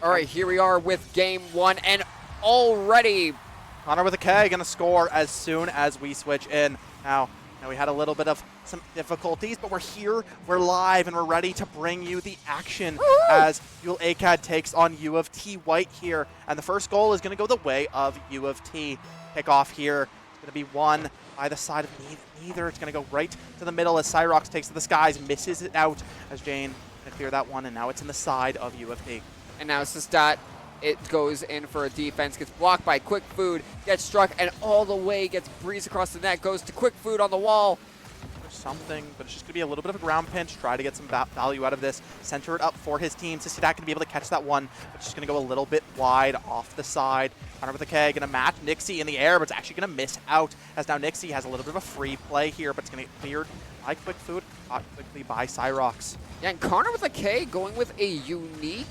All right, here we are with game one, and already Connor with a K going to score as soon as we switch in. Now we had a little bit of some difficulties, but we're here, we're live, and we're ready to bring you the action as UofT takes on UofT White here. And the first goal is going to go the way of UofT. Kickoff here. It's going to be won by the side of neither. It's going to go right to the middle as Cyrox takes to the skies, misses it out as Jane going to clear that one, and now it's in the side of UofT. And now Sistat, it goes in for a defense, gets blocked by Quick Food, gets struck, and all the way gets breezed across the net, goes to Quick Food on the wall. There's something, but it's just going to be a little bit of a ground pinch, try to get some value out of this, center it up for his team. Sistat going to be able to catch that one, but just going to go a little bit wide off the side. Connor with a K, going to match Nixie in the air, but it's actually going to miss out, as now Nixie has a little bit of a free play here, but it's going to get cleared by Quick Food, caught quickly by Cyrox. Yeah, and Connor with a K going with a unique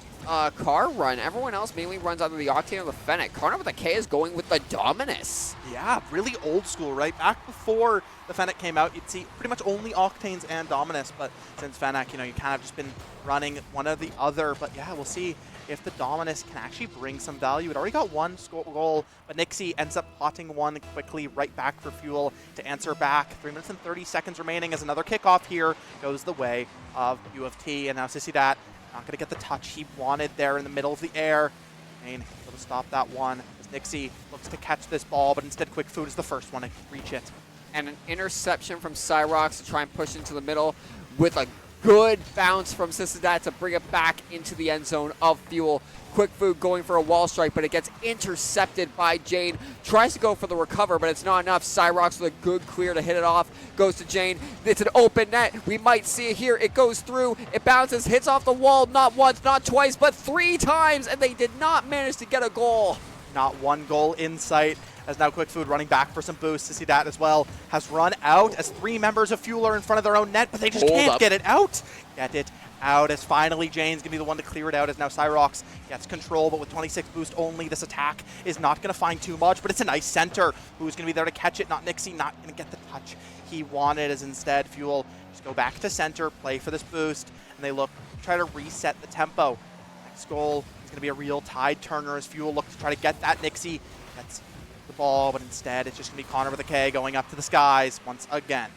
car run. Everyone else mainly runs either the Octane or the Fennec. Connor with a K is going with the Dominus. Yeah, really old school, right? Back before the Fennec came out, you'd see pretty much only Octanes and Dominus, but since Fennec, you kind of just been running one or the other. But yeah, we'll see if the Dominus can actually bring some value. It already got one goal, but Nixie ends up potting one quickly right back for Fuel to answer back. 3 minutes and 30 seconds remaining as another kickoff here goes the way of UofT, and now Sistat not going to get the touch he wanted there in the middle of the air. Able to stop that one as Nixie looks to catch this ball, but instead Quick Food is the first one to reach it. And an interception from Cyrox to try and push into the middle with a good bounce from Sistat to bring it back into the end zone of Fuel. Quick Food going for a wall strike, but it gets intercepted by Jane. Tries to go for the recover, but it's not enough. Cyrox with a good clear to hit it off. Goes to Jane. It's an open net. We might see it here. It goes through. It bounces, hits off the wall, not once, not twice, but 3 times, and they did not manage to get a goal. Not one goal in sight, as now Quick Food running back for some boosts. Sistat as well has run out as 3 members of Fuel are in front of their own net, but they just can't get it out. Get it out as finally Jane's going to be the one to clear it out as now Cyrox gets control, but with 26 boost only, this attack is not going to find too much, but it's a nice center who's going to be there to catch it. Not Nixie, not going to get the touch he wanted, as instead Fuel just go back to center, play for this boost, and they look to try to reset the tempo. Next goal is going to be a real tide turner as Fuel look to try to get that. Nixie gets the ball, but instead it's just going to be Connor with a K going up to the skies once again.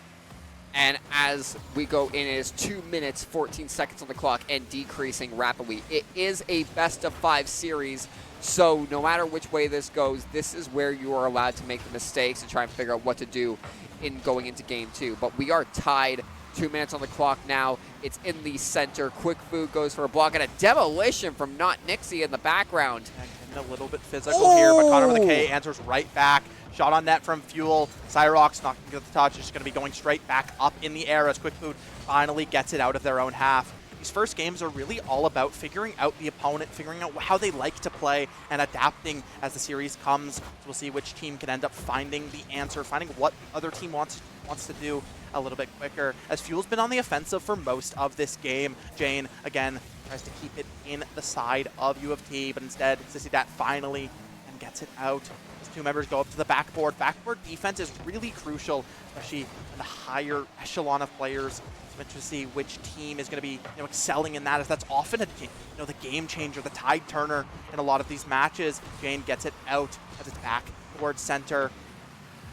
And as we go in, it is 2 minutes, 14 seconds on the clock and decreasing rapidly. It is a best-of-5 series, so no matter which way this goes, this is where you are allowed to make the mistakes and try and figure out what to do in going into game 2. But we are tied. 2 minutes on the clock now. It's in the center. Quick Food goes for a block and a demolition from Not Nixie in the background. And a little bit physical here, but Connor with a K answers right back. Shot on net from Fuel. Cyrox not going to get the touch. It's just going to be going straight back up in the air as Quick Food finally gets it out of their own half. These first games are really all about figuring out the opponent, figuring out how they like to play, and adapting as the series comes. So we'll see which team can end up finding the answer, finding what the other team wants to do a little bit quicker. As Fuel's been on the offensive for most of this game, Jane, again, tries to keep it in the side of UofT, but instead, Sistat finally and gets it out. As 2 members go up to the backboard. Backboard defense is really crucial, especially in the higher echelon of players. It's to see which team is going to be excelling in that, as that's often the game changer, the tide turner in a lot of these matches. Jane gets it out as it's back towards center.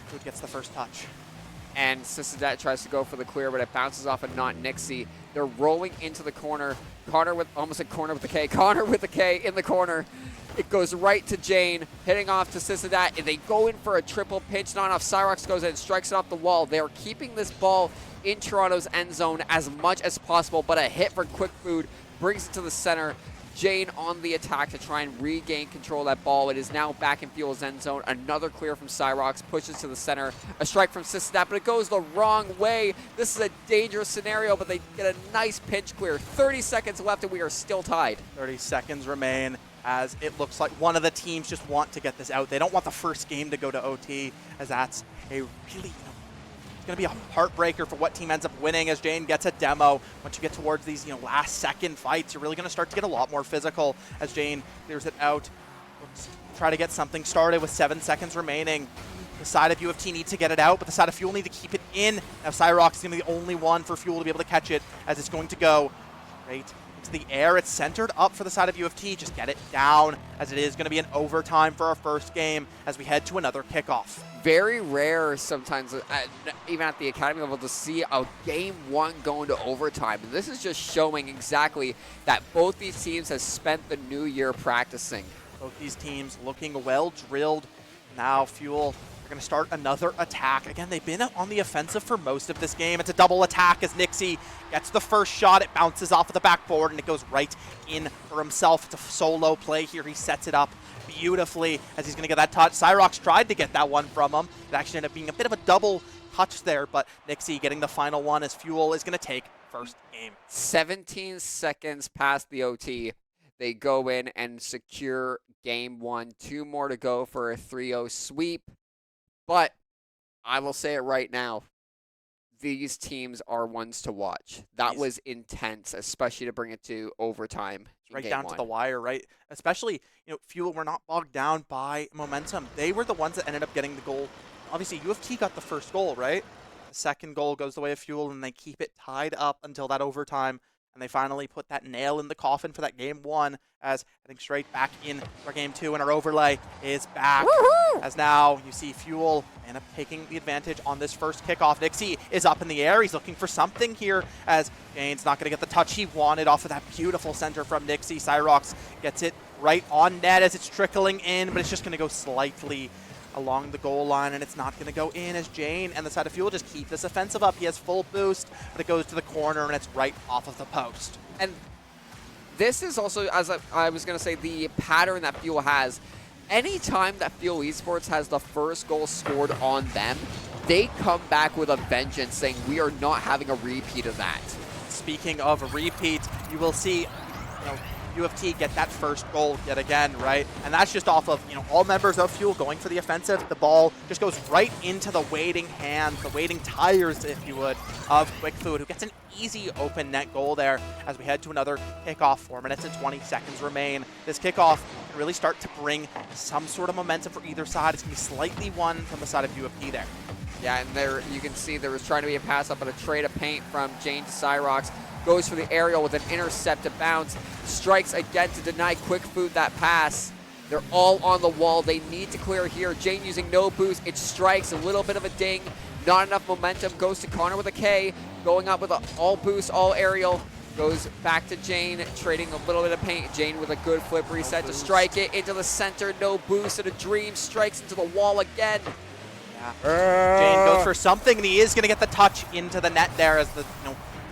Food gets the first touch. And Sistat tries to go for the clear, but it bounces off of Not Nixie. They're rolling into the corner. Connor with, almost a corner with the K. Connor with the K in the corner. It goes right to Jane, hitting off to Sistat, and they go in for a triple pinch. Not enough. Cyrox goes in and strikes it off the wall. They're keeping this ball in Toronto's end zone as much as possible, but a hit for Quick Food brings it to the center. Jane on the attack to try and regain control of that ball. It is now back in Fuel's end zone. Another clear from Cyrox, pushes to the center. A strike from Sistat, but it goes the wrong way. This is a dangerous scenario, but they get a nice pinch clear. 30 seconds left, and we are still tied. 30 seconds remain, as it looks like one of the teams just want to get this out. They don't want the first game to go to OT, as that's a really going to be a heartbreaker for what team ends up winning, as Jane gets a demo. Once you get towards these last second fights, you're really going to start to get a lot more physical as Jane clears it out. Let's try to get something started with 7 seconds remaining. The side of UofT needs to get it out, but the side of Fuel need to keep it in. Now Cyrox is going to be the only one for Fuel to be able to catch it, as it's going to go straight to the air. It's centered up for the side of UofT. Just get it down, as it is going to be an overtime for our first game as we head to another kickoff. Very rare sometimes, even at the academy level, to see a game one going to overtime. And this is just showing exactly that both these teams have spent the new year practicing. Both these teams looking well drilled. Now Fuel are going to start another attack. Again, they've been on the offensive for most of this game. It's a double attack as Nixie gets the first shot. It bounces off of the backboard and it goes right in for himself. It's a solo play here. He sets it up beautifully as he's going to get that touch. Cyrox tried to get that one from him. It actually ended up being a bit of a double touch there, but Nixie getting the final one as Fuel is going to take first game. 17 seconds past the OT. They go in and secure game one. 2 more to go for a 3-0 sweep. But I will say it right now. These teams are ones to watch. That was intense, especially to bring it to overtime. Right down to the wire, right? Especially, Fuel were not bogged down by momentum. They were the ones that ended up getting the goal. Obviously, UofT got the first goal, right? The second goal goes the way of Fuel, and they keep it tied up until that overtime. And they finally put that nail in the coffin for that game one, as heading straight back in for game two, and our overlay is back. Woohoo! As now you see Fuel end up taking the advantage on this first kickoff. Nixie is up in the air. He's looking for something here, as Jane's not going to get the touch he wanted off of that beautiful center from Nixie. Cyrox gets it right on net as it's trickling in, but it's just going to go slightly along the goal line, and it's not going to go in, as Jane and the side of Fuel just keep this offensive up. He has full boost, but it goes to the corner, and it's right off of the post. And this is also, as I was going to say, the pattern that Fuel has. Anytime that Fuel Esports has the first goal scored on them, they come back with a vengeance, saying we are not having a repeat of that. Speaking of a repeat, you will see, UofT get that first goal yet again, right? And that's just off of, all members of Fuel going for the offensive. The ball just goes right into the waiting hands, the waiting tires, if you would, of Quick Food, who gets an easy open net goal there as we head to another kickoff. 4 minutes and 20 seconds remain. This kickoff can really start to bring some sort of momentum for either side. It's going to be slightly won from the side of UofT there. Yeah, and there you can see there was trying to be a pass up, but a trade of paint from Jane to Cyrox. Goes for the aerial with an intercept to bounce. Strikes again to deny Quick Food that pass. They're all on the wall. They need to clear here. Jane using no boost. It strikes, a little bit of a ding. Not enough momentum. Goes to Connor with a K. Going up with an all boost, all aerial. Goes back to Jane, trading a little bit of paint. Jane with a good flip reset to strike it into the center. No boost and a dream. Strikes into the wall again. Yeah. Jane goes for something, and he is going to get the touch into the net there, as the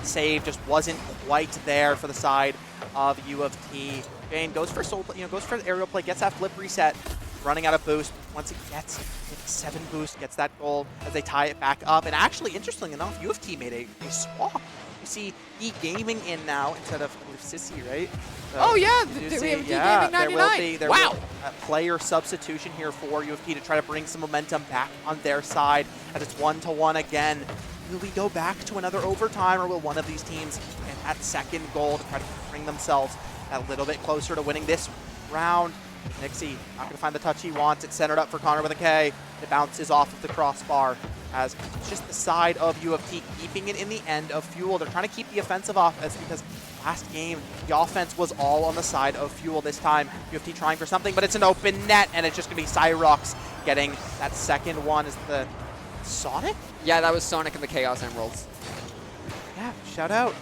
save just wasn't quite there for the side of UofT. Jane goes for goes for the aerial play, gets that flip reset, running out of boost. Once it gets 7 boost, gets that goal as they tie it back up. And actually, interestingly enough, UofT made a swap. You see E-Gaming in now instead of Sissy, right? So oh yeah, we have E-Gaming 99. There will be a player substitution here for UofT to try to bring some momentum back on their side, as it's 1-1 again. Will we go back to another overtime, or will one of these teams get that second goal to try to bring themselves a little bit closer to winning this round? Nixie not going to find the touch he wants. It's centered up for Connor with a K. It bounces off of the crossbar, as it's just the side of UofT keeping it in the end of Fuel. They're trying to keep the offensive off, because last game the offense was all on the side of Fuel. This time UofT trying for something, but it's an open net, and it's just going to be Cyrox getting that second one. Is the Sonic? Yeah, that was Sonic and the Chaos Emeralds. Yeah, shout out.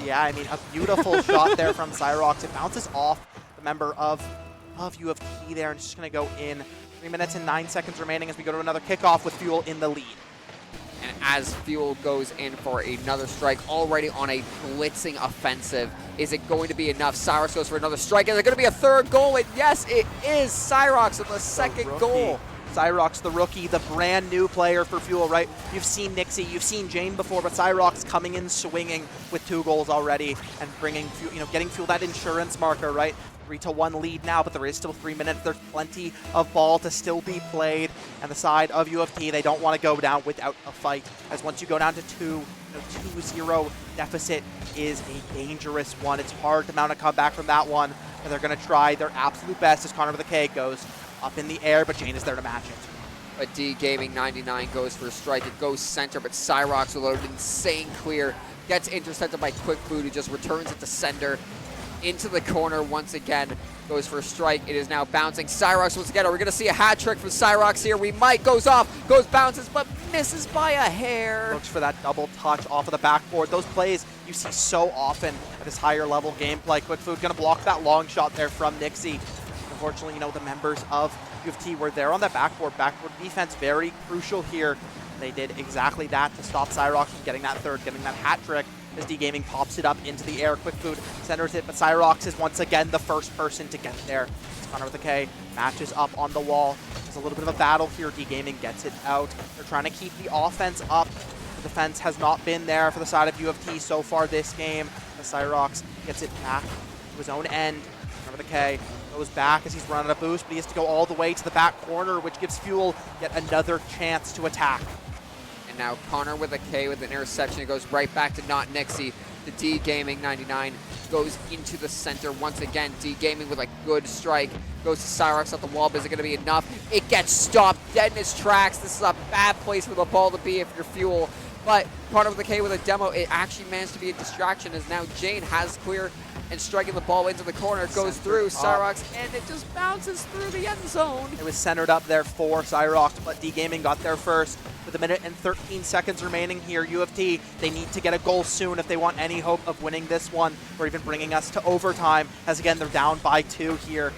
Yeah, I mean, a beautiful shot there from Cyrox. It bounces off the member of UofT there, and it's just going to go in. 3 minutes and 9 seconds remaining as we go to another kickoff with Fuel in the lead. And as Fuel goes in for another strike, already on a blitzing offensive, is it going to be enough? Cyrox goes for another strike. Is it going to be a third goal? And yes, it is. Cyrox with the second goal. Cyrox, the rookie, the brand new player for Fuel, right? You've seen Nixie, you've seen Jane before, but Cyrox coming in swinging with 2 goals already and bringing Fuel, getting Fuel that insurance marker, right? 3-1 lead now, but there is still 3 minutes. There's plenty of ball to still be played, and the side of UofT, they don't want to go down without a fight, as once you go down to 2-0 deficit is a dangerous one. It's hard to mount a comeback from that one, but they're going to try their absolute best as Connor with a K goes up in the air, but Jane is there to match it. but D Gaming 99 goes for a strike. It goes center, but Cyrox with an insane clear gets intercepted by Quick Food, who just returns it to sender into the corner once again. Goes for a strike. It is now bouncing. Cyrox once again. Are we going to see a hat trick from Cyrox here? We might. Goes off, goes bounces, but misses by a hair. Looks for that double touch off of the backboard. Those plays you see so often at this higher level gameplay. Quick Food going to block that long shot there from Nixie. Unfortunately, you know, the members of UofT were there on that backboard. Backboard defense very crucial here. They did exactly that to stop Cyrox from getting that third, getting that hat trick. As D Gaming pops it up into the air, Quick Food centers it, but Cyrox is once again the first person to get there. Connor with a K matches up on the wall. There's a little bit of a battle here. D Gaming gets it out. They're trying to keep the offense up. The defense has not been there for the side of UofT so far this game. As Cyrox gets it back to his own end. Connor with a K goes back as he's running a boost, but he has to go all the way to the back corner, which gives Fuel yet another chance to attack. Now Connor with a K with an interception. It goes right back to not Nixie. The D Gaming 99 goes into the center once again. D Gaming with a good strike. Goes to Cyrox at the wall, but is it going to be enough? It gets stopped dead in its tracks. This is a bad place for the ball to be if you're Fuel. But Connor with a K with a demo, it actually managed to be a distraction as now Jane has clear and striking the ball into the corner. It goes through Cyrox, and it just bounces through the end zone. It was centered up there for Cyrox, but D Gaming got there first. With a minute and 13 seconds remaining here, UofT, they need to get a goal soon if they want any hope of winning this one or even bringing us to overtime, as again, they're down by 2 here.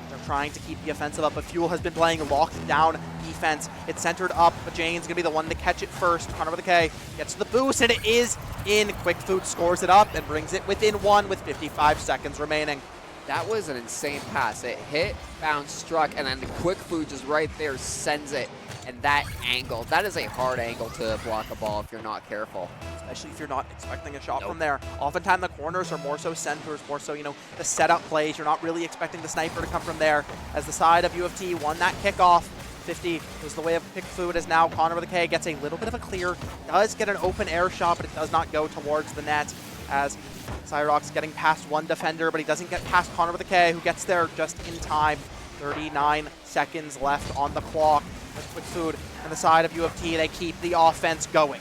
They're trying to keep the offensive up, but Fuel has been playing locked down defense. It's centered up, but Jane's going to be the one to catch it first. Connor with a K gets the boost, and it is in. Quick Food scores it up and brings it within 1 with 55 seconds remaining. That was an insane pass. It hit, bounced, struck, and then the Quick Food just right there sends it. And that angle, that is a hard angle to block a ball if you're not careful. Especially if you're not expecting a shot from there. Oftentimes the corners are more so centers, more so, you know, the setup plays. You're not really expecting the sniper to come from there. As the side of UofT won that kickoff, 50 was the way of Quick Food, as now Connor with a K gets a little bit of a clear, does get an open air shot, but it does not go towards the net, as Cyrox getting past one defender, but he doesn't get past Connor with a K, who gets there just in time. 39 seconds left on the clock. As Quick Food and the side of UofT, they keep the offense going.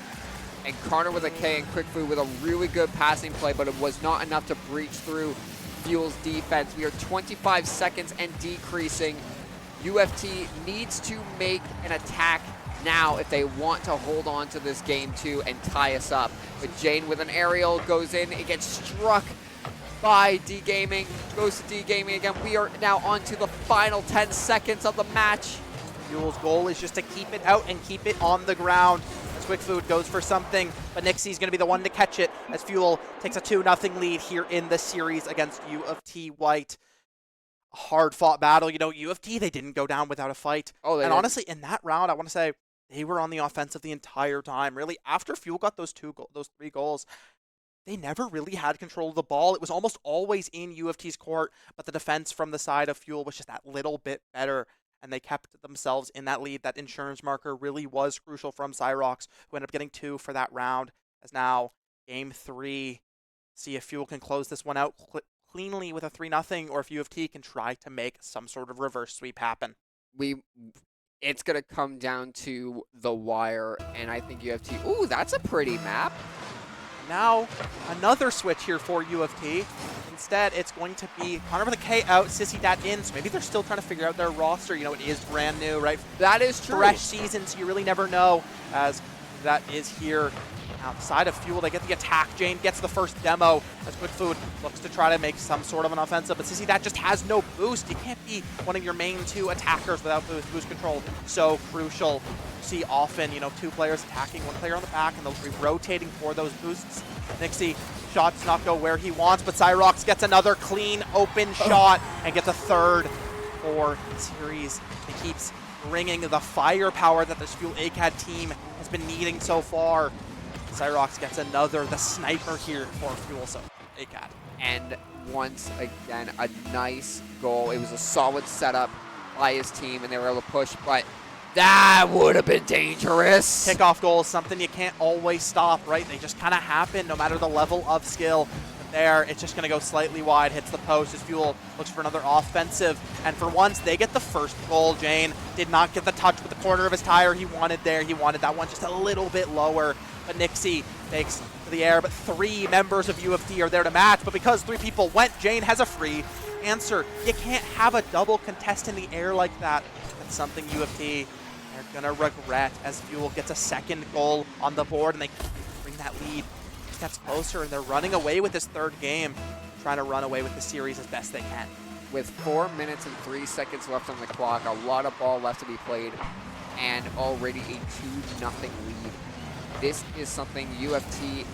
And Connor with a K and Quick Food with a really good passing play, but it was not enough to breach through Fuel's defense. We are 25 seconds and decreasing. UofT needs to make an attack now if they want to hold on to this game too and tie us up. But Jane with an aerial goes in, it gets struck by D Gaming, goes to D Gaming again. We are now on to the final 10 seconds of the match. Fuel's goal is just to keep it out and keep it on the ground. As Quick Food goes for something, but Nixie's going to be the one to catch it as Fuel takes a 2-0 lead here in the series against UofT White. A hard-fought battle. You know, UofT, they didn't go down without a fight. And honestly, in that round, I want to say they were on the offensive the entire time. Really, after Fuel got those 3 goals, they never really had control of the ball. It was almost always in UofT's court, but the defense from the side of Fuel was just that little bit better. And they kept themselves in that lead. That insurance marker really was crucial from Cyrox, who ended up getting 2 for that round. As now, game 3, see if Fuel can close this one out cleanly with a 3-0, or if UofT can try to make some sort of reverse sweep happen. It's going to come down to the wire, and I think UofT, ooh, that's a pretty map. Now, another switch here for UofT. Instead, it's going to be Connor with a K out, Sissy Dat in, so maybe they're still trying to figure out their roster. You know, it is brand new, right? That is true. Fresh season, so you really never know, as that is here. Outside of Fuel, they get the attack. Jane gets the first demo as Quick Food looks to try to make some sort of an offensive, but Sissy Dat just has no boost. You can't be one of your main 2 attackers without boost. Boost control, so crucial. You see often, you know, 2 players attacking, 1 player on the back, and they'll be rotating for those boosts. Nixie, shots not go where he wants, but Cyrox gets another clean, open shot and gets a 3rd for the series. It keeps bringing the firepower that this Fuel ACAD team has been needing so far. Cyrox gets another, the sniper here for Fuel, so ACAD. And once again, a nice goal. It was a solid setup by his team, and they were able to push, but that would have been dangerous. Kickoff goal is something you can't always stop, right? They just kind of happen no matter the level of skill. there. It's just going to go slightly wide, hits the post as Fuel looks for another offensive. And for once, they get the first goal. Jane did not get the touch with the corner of his tire he wanted there. He wanted that one just a little bit lower. But Nixie takes to the air, but 3 members of UofT are there to match. But because 3 people went, Jane has a free answer. You can't have a double contest in the air like that. That's something UofT are going to regret as Fuel gets a second goal on the board, and they bring that lead steps closer, and they're running away with this 3rd game, trying to run away with the series as best they can. With 4 minutes and 3 seconds left on the clock, a lot of ball left to be played, and already a 2-0 lead. This is something UofT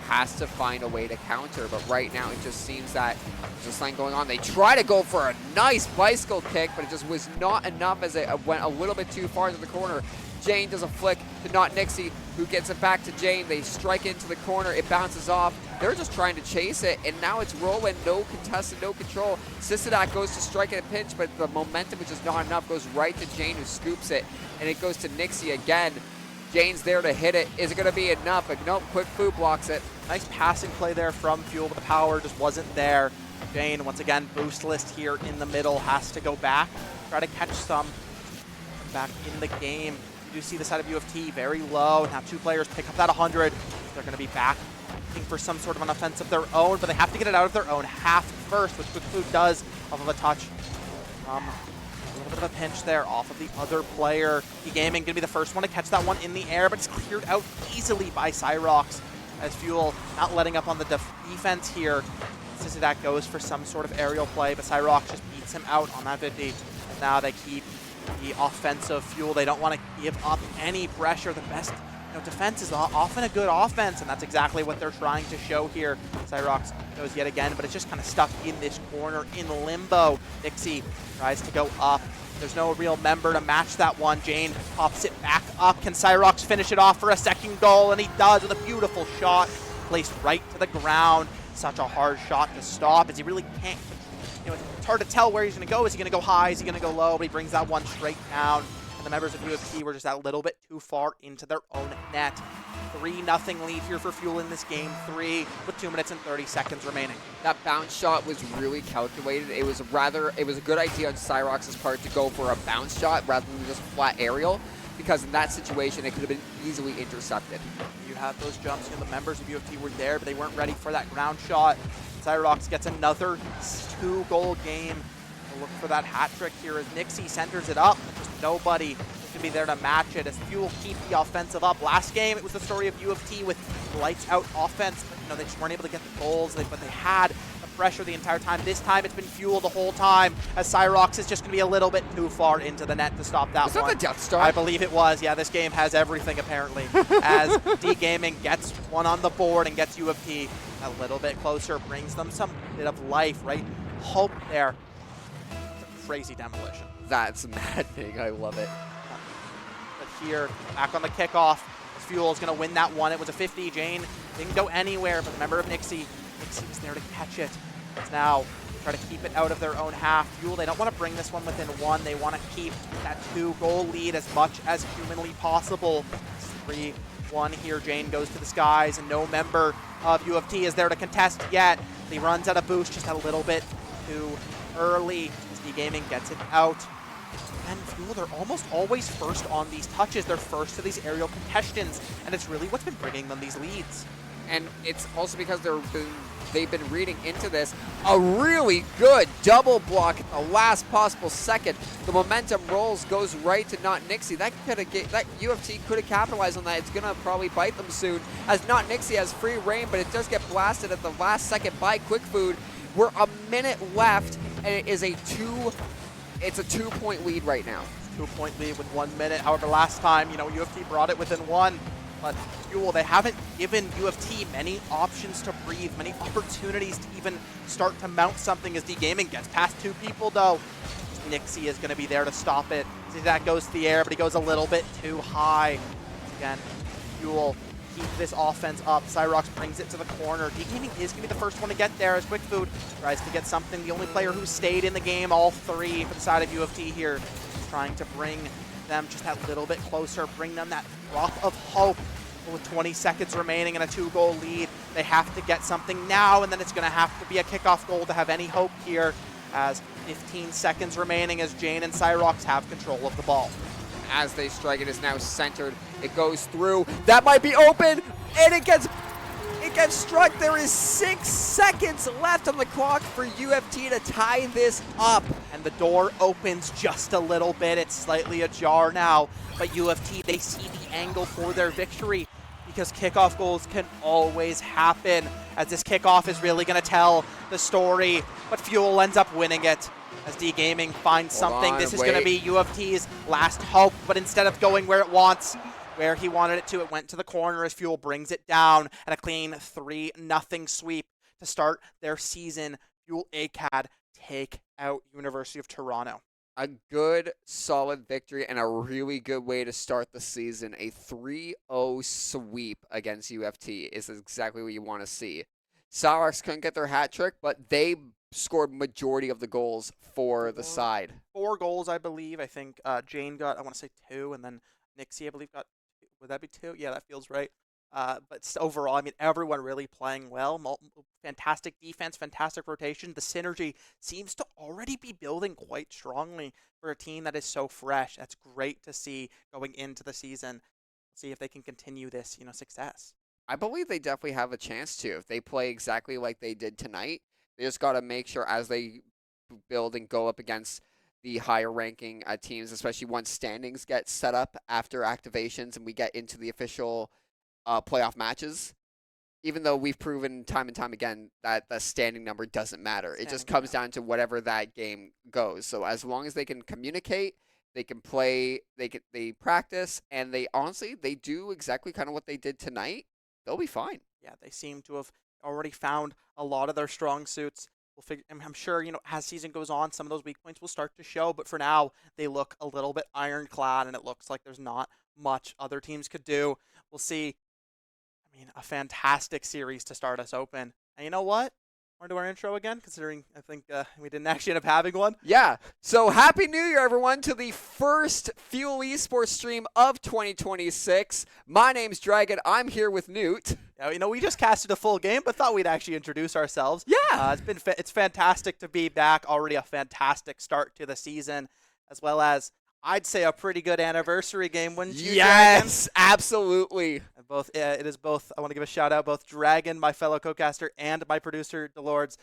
has to find a way to counter, but right now it just seems that there's just something going on. They try to go for a nice bicycle kick, but it just was not enough as it went a little bit too far into the corner. Jane does a flick to not Nixie, who gets it back to Jane. They strike into the corner. It bounces off. They're just trying to chase it, and now it's rolling. No contested, no control. Sisadak goes to strike at a pinch, but the momentum, which is not enough, goes right to Jane, who scoops it, and it goes to Nixie again. Jane's there to hit it. Is it going to be enough? But nope, Quick Food blocks it. Nice passing play there from Fuel, but the power just wasn't there. Jane, once again, boost list here in the middle, has to go back, try to catch some back in the game. You do see the side of UofT very low. Now 2 players pick up that 100. They're going to be back looking for some sort of an offense of their own, but they have to get it out of their own half first, which Quick Food does off of a touch. A little bit of a pinch there off of the other player. E-Gaming going to be the first one to catch that one in the air, but it's cleared out easily by Cyrox as Fuel not letting up on the defense here. Sisadak goes for some sort of aerial play, but Cyrox just beats him out on that 50. And now they keep the offensive Fuel. They don't want to give up any pressure. The best defense is often a good offense, and that's exactly what they're trying to show here. Cyrox goes yet again, but it's just kind of stuck in this corner in limbo. Nixie tries to go up. There's no real member to match that one. Jane pops it back up. Can Cyrox finish it off for a second goal? And he does with a beautiful shot placed right to the ground. Such a hard shot to stop as he really can't. It's hard to tell where he's going to go. Is he going to go high? Is he going to go low? But he brings that one straight down. The members of UofT were just that little bit too far into their own net. 3-0 lead here for Fuel in this game 3 with 2 minutes and 30 seconds remaining. That bounce shot was really calculated. It was a good idea on Cyrox's part to go for a bounce shot rather than just flat aerial, because in that situation it could have been easily intercepted. You had those jumps, the members of UofT were there, but they weren't ready for that ground shot. Cyrox gets another 2-goal game. Look for that hat trick here as Nixie centers it up. Just nobody is going to be there to match it as Fuel keep the offensive up. Last game, it was the story of UofT with lights out offense, but they just weren't able to get the goals, but they had the pressure the entire time. This time, it's been Fuel the whole time as Cyrox is just going to be a little bit too far into the net to stop that one. Was that the Death Star? I believe it was. Yeah, this game has everything, apparently, as D-Gaming gets one on the board and gets UofT a little bit closer, brings them some bit of life, right? Hope there. Crazy demolition. That's maddening. I love it. But here, back on the kickoff, Fuel is going to win that one. It was a 50. Jane didn't go anywhere, but the member of Nixie was there to catch it. It's now try to keep it out of their own half. Fuel, they don't want to bring this one within 1. They want to keep that 2-goal lead as much as humanly possible. 3-1 here. Jane goes to the skies, and no member of UofT is there to contest yet. He runs out of boost just a little bit too early. Gaming gets it out. And Fuel, they're almost always first on these touches. They're first to these aerial contests, and it's really what's been bringing them these leads. And it's also because they've been reading into this. A really good double block at the last possible second. The momentum rolls, goes right to Not Nixie. That UofT could have capitalized on that. It's going to probably bite them soon, as Not Nixie has free reign, but it does get blasted at the last second by Quick Food. We're a minute left, and it is it's a 2-point lead right now. 2-point lead with 1 minute. However, last time, UofT brought it within 1. But Fuel, they haven't given UofT many options to breathe, many opportunities to even start to mount something as D-Gaming gets past 2 people, though. Nixie is going to be there to stop it. See, that goes to the air, but he goes a little bit too high. Again, Fuel keep this offense up. Cyrox brings it to the corner. D-Gaming is going to be the first one to get there as Quick Food tries to get something. The only player who stayed in the game, all 3 for the side of UofT here, trying to bring them just that little bit closer, bring them that drop of hope. with 20 seconds remaining and a 2-goal lead. They have to get something now, and then it's going to have to be a kickoff goal to have any hope here, as 15 seconds remaining as Jane and Cyrox have control of the ball. As they strike, it is now centered. It goes through. That might be open, and it gets struck. There is 6 seconds left on the clock for UofT to tie this up. And the door opens just a little bit. It's slightly ajar now, but UofT, they see the angle for their victory, because kickoff goals can always happen, as this kickoff is really going to tell the story. But Fuel ends up winning it, as D Gaming finds something. This is going to be UofT's last hope, but instead of going where he wanted it to, it went to the corner as Fuel brings it down, and a clean 3-0 sweep to start their season. Fuel ACAD take out University of Toronto. A good, solid victory and a really good way to start the season. A 3-0 sweep against UofT is exactly what you want to see. Cyrox couldn't get their hat trick, but they scored majority of the goals for the side. 4 goals, I believe. I think Jane got, I want to say 2, and then Nixie, I believe, got, would that be 2? Yeah, that feels right. But overall, I mean, everyone really playing well. Fantastic defense, fantastic rotation. The synergy seems to already be building quite strongly for a team that is so fresh. That's great to see going into the season. See if they can continue this, success. I believe they definitely have a chance to. If they play exactly like they did tonight, they just got to make sure as they build and go up against the higher ranking teams, especially once standings get set up after activations and we get into the official playoff matches, even though we've proven time and time again that the standing number doesn't matter. It just comes down to whatever that game goes. So as long as they can communicate, they can play, they practice, and they do exactly kind of what they did tonight, they'll be fine. Yeah, they seem to have already found a lot of their strong suits. I'm sure, as season goes on, some of those weak points will start to show, but for now, they look a little bit ironclad, and it looks like there's not much other teams could do. We'll see. I mean, a fantastic series to start us open. And you know what? Want to do our intro again, considering I think we didn't actually end up having one? Yeah. So happy New Year, everyone, to the first Fuel Esports stream of 2026. My name's Dragon. I'm here with Newt. Yeah, we just casted a full game, but thought we'd actually introduce ourselves. Yeah. It's fantastic to be back. Already a fantastic start to the season, as well as I'd say a pretty good anniversary game, wouldn't you, Yes, Dragon? Absolutely. It is both. I want to give a shout out both Dragon, my fellow co-caster, and my producer Delords.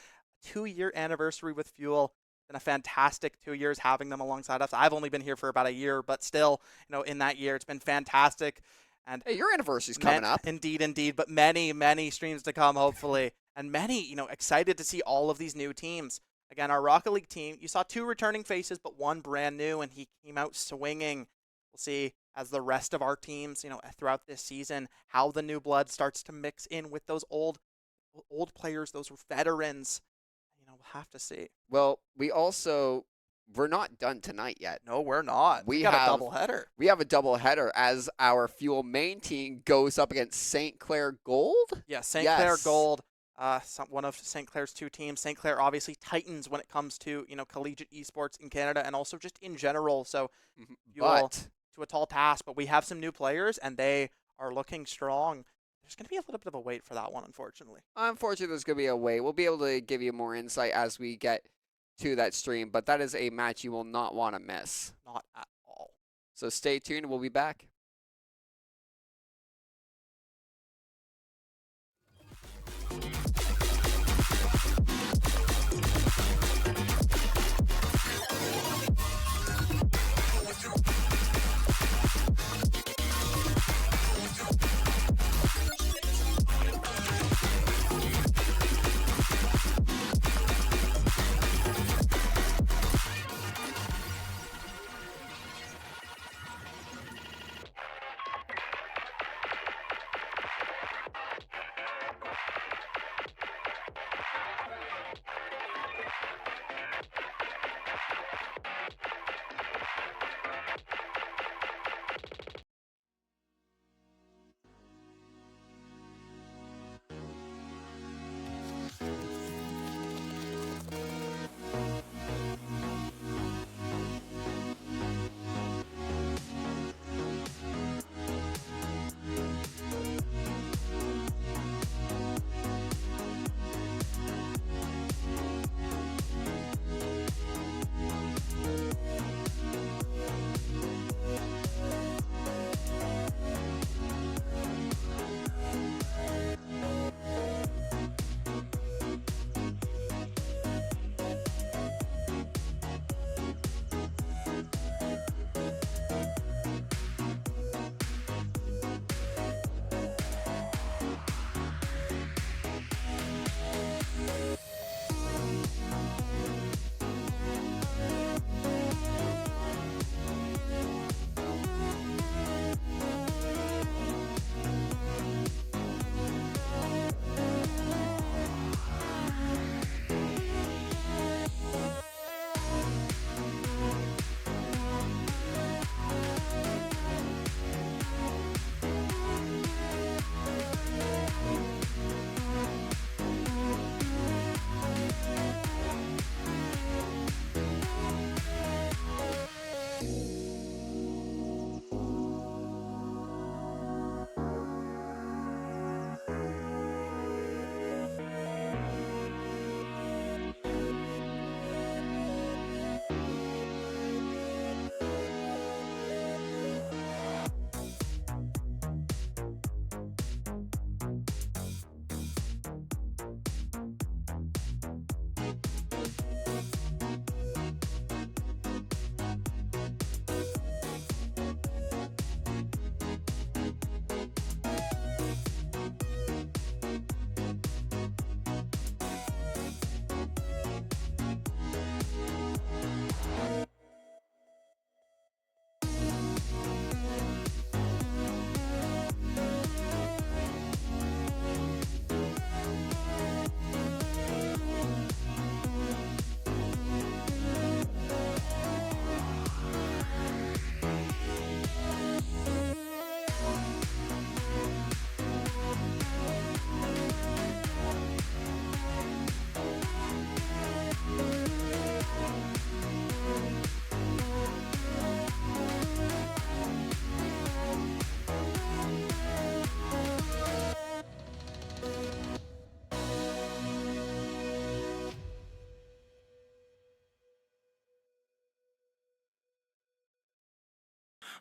2-year anniversary with Fuel. Been a fantastic 2 years having them alongside us. I've only been here for about a year, but still, in that year, it's been fantastic. And hey, your anniversary's coming up. Indeed. But many streams to come, hopefully, and many, excited to see all of these new teams. Again, our Rocket League team, you saw 2 returning faces, but 1 brand new, and he came out swinging. We'll see as the rest of our teams, throughout this season, how the new blood starts to mix in with those old players, those veterans. We'll have to see. Well, we're not done tonight yet. No, we're not. We got a doubleheader. We have a doubleheader as our Fuel main team goes up against St. Clair Gold. Yeah, St. Clair Gold. One of St. Clair's 2 teams. St. Clair obviously titans when it comes to collegiate esports in Canada and also just in general. So Fuel to a tall task, but we have some new players and they are looking strong. There's going to be a little bit of a wait for that one, unfortunately. Unfortunately, there's going to be a wait. We'll be able to give you more insight as we get to that stream, but that is a match you will not want to miss. Not at all. So stay tuned. We'll be back.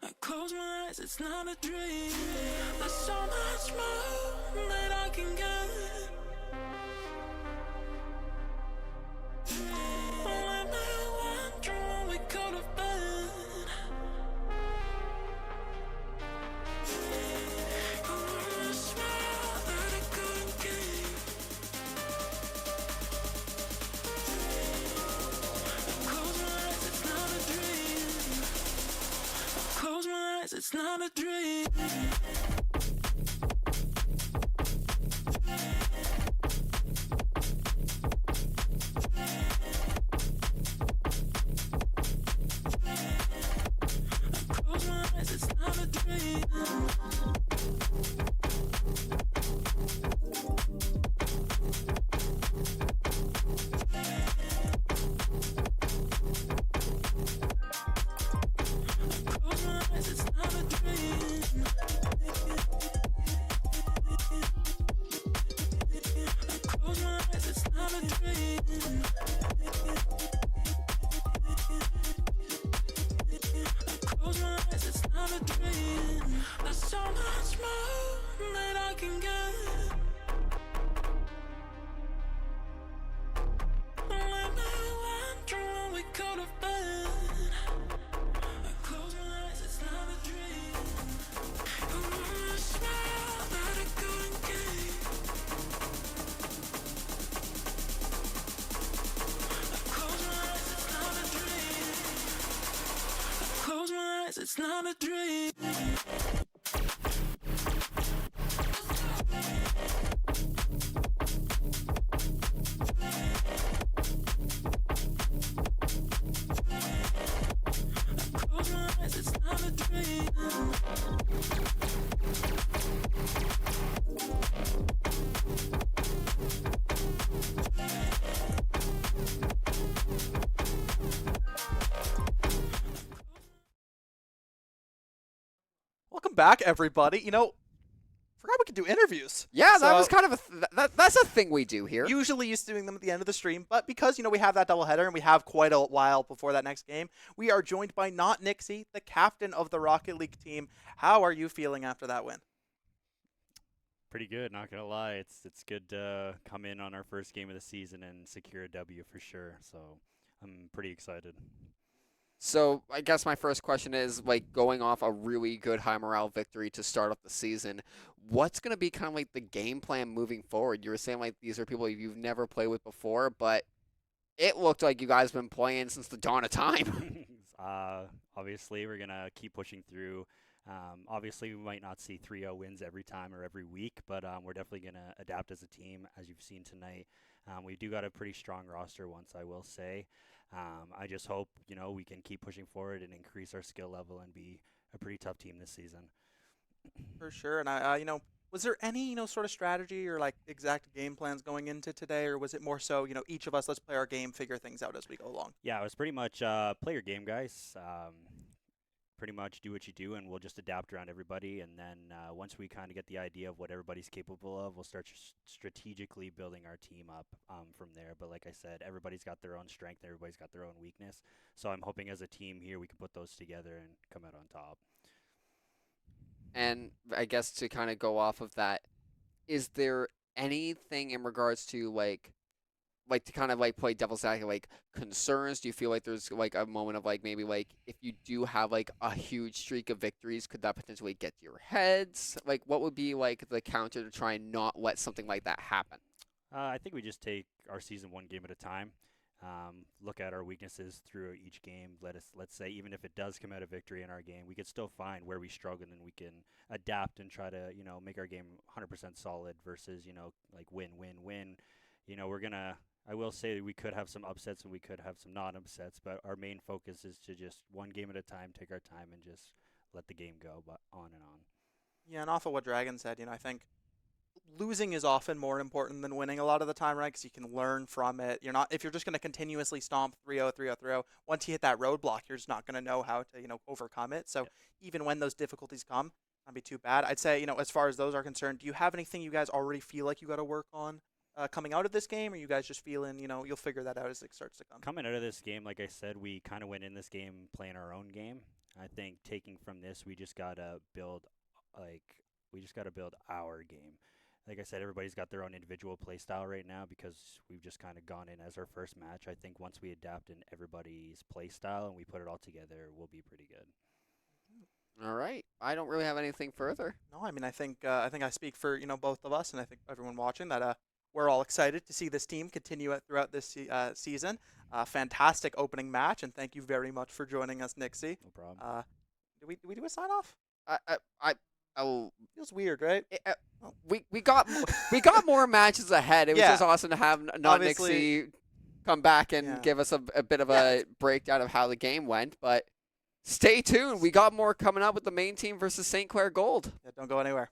I close my eyes, it's not a dream. There's so much more that I can get. Let me wonder what we could have been. I swear that I couldn't keep. Close my eyes, it's not a dream. Close my eyes, it's not a dream. Close my eyes, it's not a dream. Close my eyes, it's not a dream. Close my eyes, it's not a dream. Close my eyes, it's not a dream. There's so much more that I can get. Let me wonder what we could have been. I close my eyes, it's not a dream. I swear that I couldn't keep. I close my eyes, it's not a dream. I close my eyes, it's not a dream. Close my eyes, it's not a dream. Welcome back, everybody. Forgot we could do interviews. Yeah, that So- was kind of that's a thing we do here. Usually used to doing them at the end of the stream, but because, we have that doubleheader and we have quite a while before that next game, we are joined by Not Nixie, the captain of the Rocket League team. How are you feeling after that win? Pretty good, not gonna lie. It's good to come in on our first game of the season and secure a W for sure. So I'm pretty excited. So I guess my first question is, like, going off a really good high morale victory to start off the season, what's going to be kind of like the game plan moving forward? You were saying like these are people you've never played with before, but it looked like you guys have been playing since the dawn of time. Obviously, we're gonna keep pushing through. Obviously, we might not see 3-0 wins every time or every week, but we're definitely gonna adapt as a team, as you've seen tonight. We do got a pretty strong roster once, I will say. I just hope, we can keep pushing forward and increase our skill level and be a pretty tough team this season. For sure. And was there any, sort of strategy or like exact game plans going into today, or was it more so, each of us, let's play our game, figure things out as we go along? Yeah, it was pretty much play your game, guys. Pretty much do what you do, and we'll just adapt around everybody. And then once we kind of get the idea of what everybody's capable of, we'll start strategically building our team up from there. But like I said, everybody's got their own strength, everybody's got their own weakness. So I'm hoping as a team here we can put those together and come out on top. And I guess to kind of go off of that, is there anything in regards to like to kind of like play devil's advocate, like concerns? Do you feel like there's like a moment of like maybe like if you do have like a huge streak of victories, could that potentially get to your heads? Like what would be like the counter to try and not let something like that happen? I think we just take our season one game at a time. Look at our weaknesses through each game. Let's say even if it does come out a victory in our game, we could still find where we struggle, and then we can adapt and try to make our game 100% solid versus like win. I will say we could have some upsets and we could have some non-upsets, but our main focus is to just one game at a time, take our time, and just let the game go on and on. Yeah, and off of what Dragon said, I think losing is often more important than winning a lot of the time, right? Because you can learn from it. If you're just going to continuously stomp 3-0, 3-0, 3-0, once you hit that roadblock, you're just not going to know how to, overcome it. So even when those difficulties come, not be too bad. I'd say, as far as those are concerned, do you have anything you guys already feel like you got to work on coming out of this game? Or you guys just feeling, you'll figure that out as it starts to come? Coming out of this game, like I said, we kind of went in this game playing our own game. I think taking from this, we just gotta build our game. Like I said, everybody's got their own individual play style right now because we've just kind of gone in as our first match. I think once we adapt in everybody's play style and we put it all together, we'll be pretty good. All right. I don't really have anything further. No, I mean, I think I speak for both of us, and I think everyone watching that we're all excited to see this team continue it throughout this season. Fantastic opening match, and thank you very much for joining us, Nixie. No problem. Do we do a sign off? Feels Feels weird, right? we got more matches ahead. It was Yeah. just awesome to have not Obviously- Nixie come back and Yeah. give us a bit of a breakdown of how the game went. But stay tuned. We got more coming up with the main team versus St. Clair Gold. Yeah, don't go anywhere.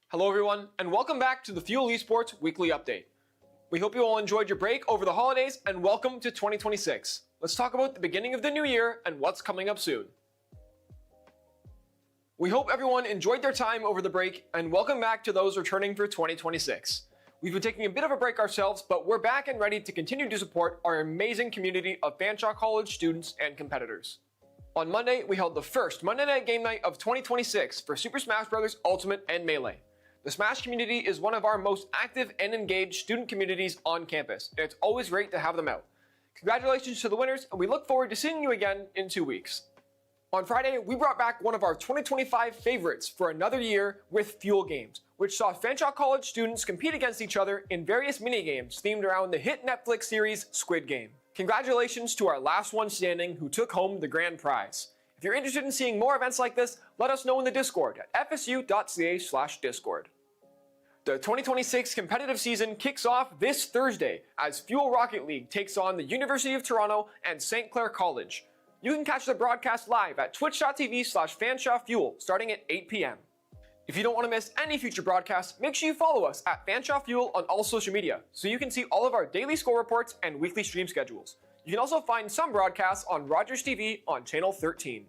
Hello everyone, and welcome back to the Fuel Esports Weekly Update. We hope you all enjoyed your break over the holidays, and welcome to 2026. Let's talk about the beginning of the new year and what's coming up soon. We hope everyone enjoyed their time over the break, and welcome back to those returning for 2026. We've been taking a bit of a break ourselves, but we're back and ready to continue to support our amazing community of Fanshawe College students and competitors. On Monday, we held the first Monday Night Game Night of 2026 for Super Smash Bros. Ultimate and Melee. The Smash community is one of our most active and engaged student communities on campus, and it's always great to have them out. Congratulations to the winners, and we look forward to seeing you again in 2 weeks. On Friday, we brought back one of our 2025 favorites for another year with Fuel Games, which saw Fanshawe College students compete against each other in various mini-games themed around the hit Netflix series Squid Game. Congratulations to our last one standing who took home the grand prize. If you're interested in seeing more events like this, let us know in the Discord at fsu.ca/discord. The 2026 competitive season kicks off this Thursday as Fuel Rocket League takes on the University of Toronto and St. Clair College. You can catch the broadcast live at twitch.tv/FanshawFuel starting at 8 p.m. If you don't want to miss any future broadcasts, make sure you follow us at FanshawFuel on all social media so you can see all of our daily score reports and weekly stream schedules. You can also find some broadcasts on Rogers TV on Channel 13.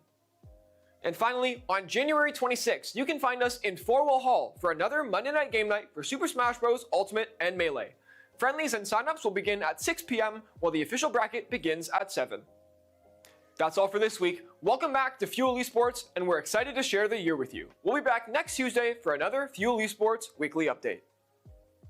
And finally, on January 26th, you can find us in Forwell Hall for another Monday Night Game Night for Super Smash Bros. Ultimate and Melee. Friendlies and signups will begin at 6 p.m. while the official bracket begins at 7. That's all for this week. Welcome back to Fuel Esports, and we're excited to share the year with you. We'll be back next Tuesday for another Fuel Esports Weekly Update.